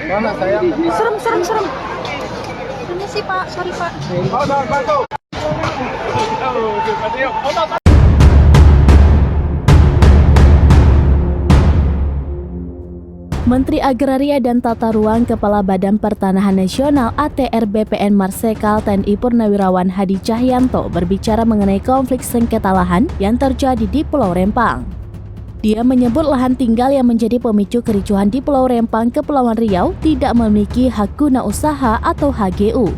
Mana sayang? Serem. Ini sih Pak, sorry Pak. Menteri Agraria dan Tata Ruang Kepala Badan Pertanahan Nasional ATR BPN Marsikal TNI Purnawirawan Hadi Cahyanto berbicara mengenai konflik sengketa lahan yang terjadi di Pulau Rempang. Dia menyebut lahan tinggal yang menjadi pemicu kericuhan di Pulau Rempang, Kepulauan Riau tidak memiliki hak guna usaha atau HGU.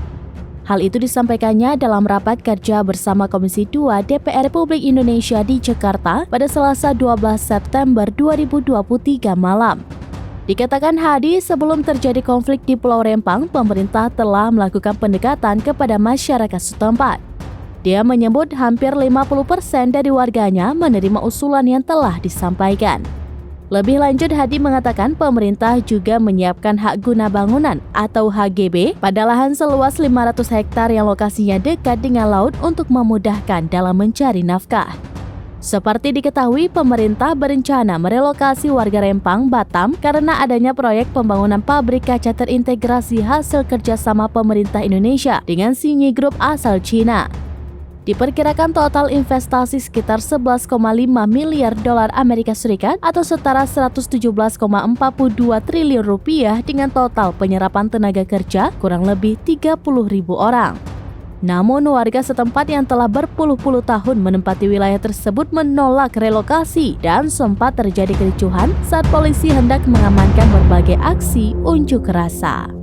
Hal itu disampaikannya dalam rapat kerja bersama Komisi 2 DPR Republik Indonesia di Jakarta pada Selasa 12 September 2023 malam. Dikatakan Hadi, sebelum terjadi konflik di Pulau Rempang, pemerintah telah melakukan pendekatan kepada masyarakat setempat. Dia menyebut hampir 50% dari warganya menerima usulan yang telah disampaikan. Lebih lanjut, Hadi mengatakan pemerintah juga menyiapkan hak guna bangunan atau HGB pada lahan seluas 500 hektar yang lokasinya dekat dengan laut untuk memudahkan dalam mencari nafkah. Seperti diketahui, pemerintah berencana merelokasi warga Rempang, Batam karena adanya proyek pembangunan pabrik kaca terintegrasi hasil kerjasama pemerintah Indonesia dengan Xinyi Group asal Cina. Diperkirakan total investasi sekitar 11,5 miliar dolar Amerika Serikat atau setara 117,42 triliun rupiah dengan total penyerapan tenaga kerja kurang lebih 30.000 orang. Namun warga setempat yang telah berpuluh-puluh tahun menempati wilayah tersebut menolak relokasi dan sempat terjadi kericuhan saat polisi hendak mengamankan berbagai aksi unjuk rasa.